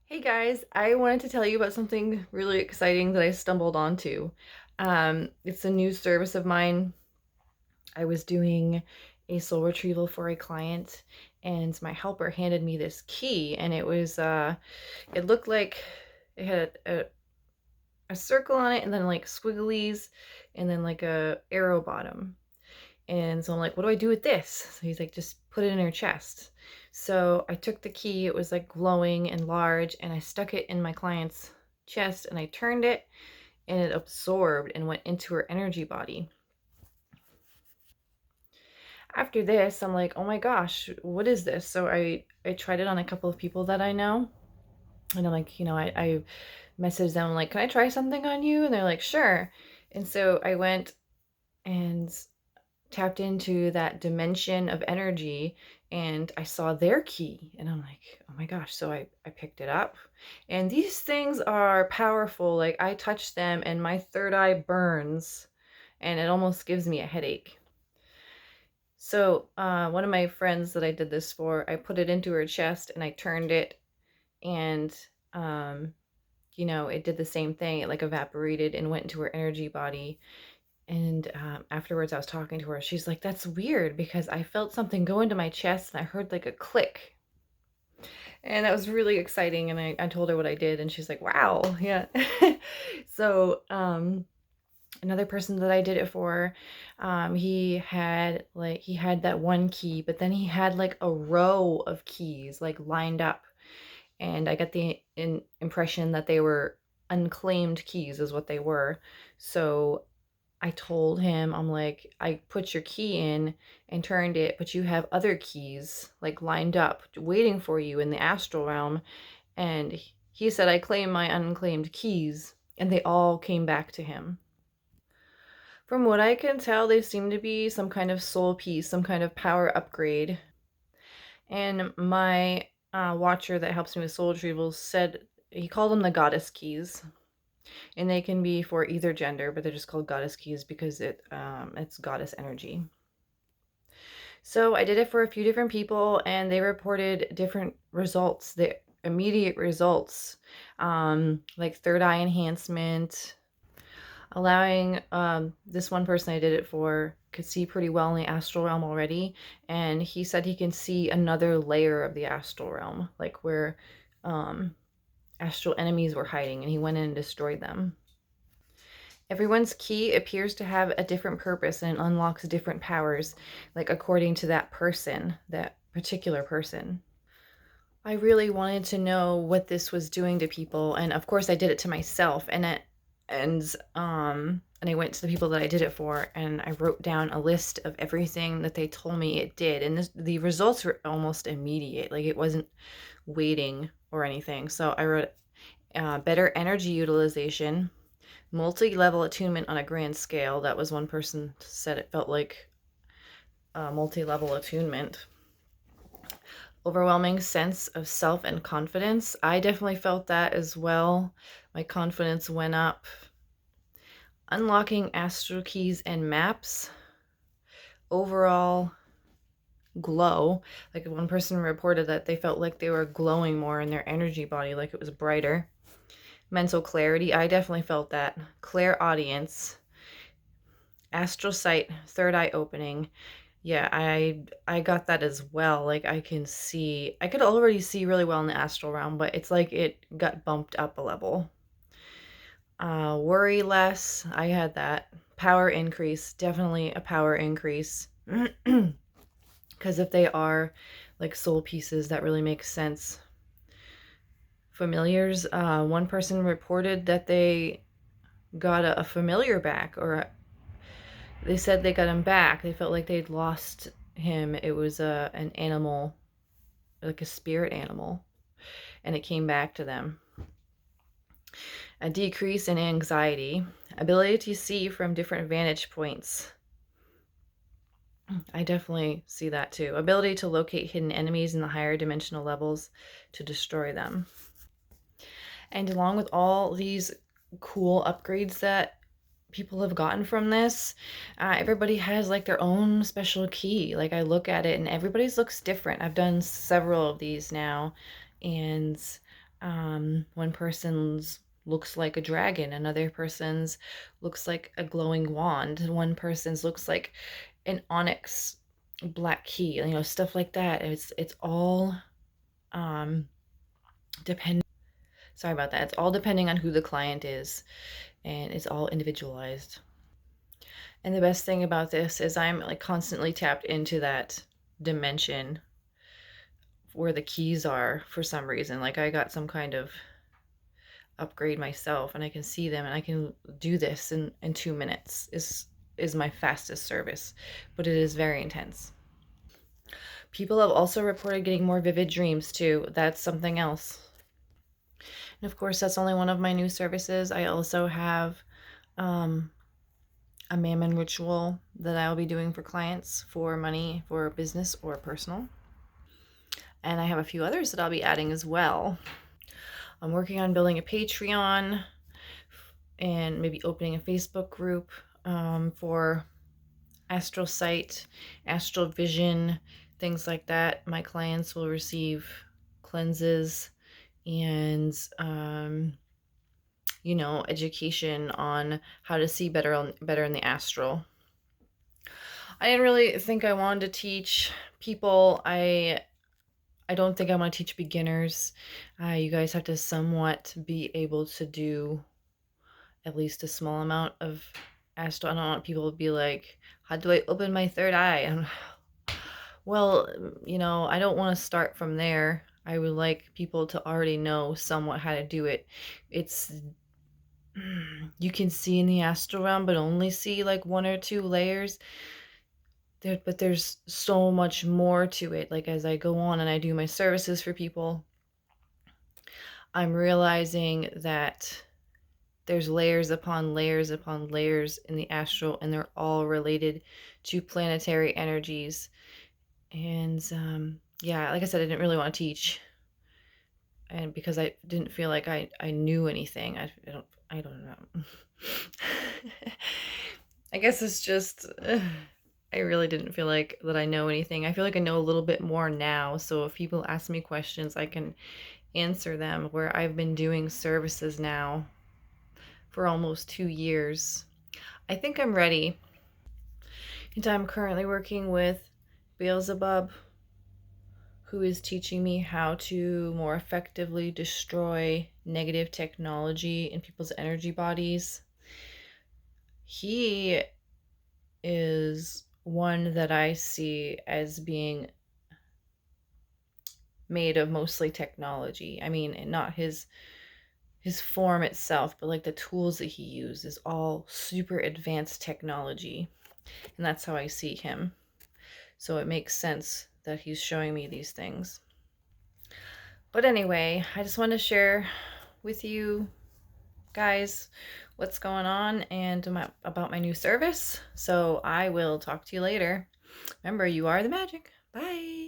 Hey guys, I wanted to tell you about something really exciting that I stumbled onto. It's a new service of mine. I was doing a soul retrieval for a client, and my helper handed me this key, and it looked like it had a circle on it, and then like squigglies, and then like a arrow bottom. And so I'm like, what do I do with this? So he's like, just put it in her chest. So I took the key, it was like glowing and large, and I stuck it in my client's chest and I turned it and it absorbed and went into her energy body. After this, I'm like, oh my gosh, what is this? So I tried it on a couple of people that I know. And I'm like, I messaged them like, can I try something on you? And they're like, sure. And so I went and tapped into that dimension of energy and I saw their key and I'm like, oh my gosh. So I picked it up and these things are powerful. Like I touch them and my third eye burns and it almost gives me a headache. So one of my friends that I did this for, I put it into her chest and I turned it and um, it did the same thing. It like evaporated and went into her energy body. And afterwards, I was talking to her. She's like, that's weird because I felt something go into my chest and I heard like a click. And that was really exciting. And I told her what I did. And she's like, wow. Yeah. So, another person that I did it for, he had that one key, but then he had like a row of keys like lined up. And I got the impression that they were unclaimed keys, is what they were. So I told him, I'm like, I put your key in and turned it, but you have other keys like lined up waiting for you in the astral realm. And he said, I claim my unclaimed keys. And they all came back to him. From what I can tell, they seem to be some kind of soul piece, some kind of power upgrade. And my watcher that helps me with soul retrievals said he called them the goddess keys. And they can be for either gender, but they're just called goddess keys because it's goddess energy. So I did it for a few different people, and they reported different results. The immediate results, like third eye enhancement, allowing this one person I did it for could see pretty well in the astral realm already, and he said he can see another layer of the astral realm, like where astral enemies were hiding, and he went in and destroyed them. Everyone's key appears to have a different purpose and unlocks different powers, like according to that person, that particular person. I really wanted to know what this was doing to people, and of course I did it to myself, and I went to the people that I did it for, and I wrote down a list of everything that they told me it did, and the results were almost immediate, like it wasn't waiting or anything. So I wrote better energy utilization, multi-level attunement on a grand scale. That was one person said it felt like multi-level attunement. Overwhelming sense of self and confidence. I definitely felt that as well. My confidence went up. Unlocking astral keys and maps. Overall glow. Like one person reported that they felt like they were glowing more in their energy body, like it was brighter. Mental clarity. I definitely felt that. Clairaudience. Astral sight, third eye opening. Yeah, I got that as well. Like I could already see really well in the astral realm, but it's like it got bumped up a level. Worry less, I had that. Power increase, definitely a power increase. Because if they are like soul pieces, that really makes sense. Familiars, one person reported that they got a familiar back, or they said they got him back. They felt like they'd lost him. It was an animal, like a spirit animal, and it came back to them. A decrease in anxiety, ability to see from different vantage points. I definitely see that too. Ability to locate hidden enemies in the higher dimensional levels to destroy them. And along with all these cool upgrades that people have gotten from this, everybody has like their own special key. Like I look at it and everybody's looks different. I've done several of these now, and One person's looks like a dragon, another person's looks like a glowing wand, one person's looks like an onyx black key, stuff like that. It's all um depending sorry about that. It's all depending on who the client is, and it's all individualized. And the best thing about this is I'm like constantly tapped into that dimension where the keys are for some reason. Like I got some kind of upgrade myself and I can see them and I can do this in 2 minutes is my fastest service, but it is very intense. People have also reported getting more vivid dreams too. That's something else. And of course, that's only one of my new services. I also have um, a mammon ritual that I'll be doing for clients for money, for business or personal. And I have a few others that I'll be adding as well. I'm working on building a Patreon and maybe opening a Facebook group for astral sight, astral vision, things like that. My clients will receive cleanses and education on how to see better in the astral. I didn't really think I wanted to teach people. I don't think I want to teach beginners. You guys have to somewhat be able to do at least a small amount of astral. I don't want people to be like, how do I open my third eye? Well, I don't want to start from there. I would like people to already know somewhat how to do it. It's you can see in the astral realm, but only see like one or two layers. But there's so much more to it. Like as I go on and I do my services for people, I'm realizing that there's layers upon layers upon layers in the astral, and they're all related to planetary energies. And yeah, like I said, I didn't really want to teach, and because I didn't feel like I knew anything. I don't know. I guess it's just I really didn't feel like that I know anything. I feel like I know a little bit more now, so if people ask me questions, I can answer them, where I've been doing services now for almost 2 years. I think I'm ready. And I'm currently working with Beelzebub, who is teaching me how to more effectively destroy negative technology in people's energy bodies. He is one that I see as being made of mostly technology. I mean, not his form itself, but like the tools that he uses is all super advanced technology. And that's how I see him. So it makes sense that he's showing me these things. But anyway, I just wanted to share with you guys what's going on and about my new service. So I will talk to you later. Remember, you are the magic. Bye.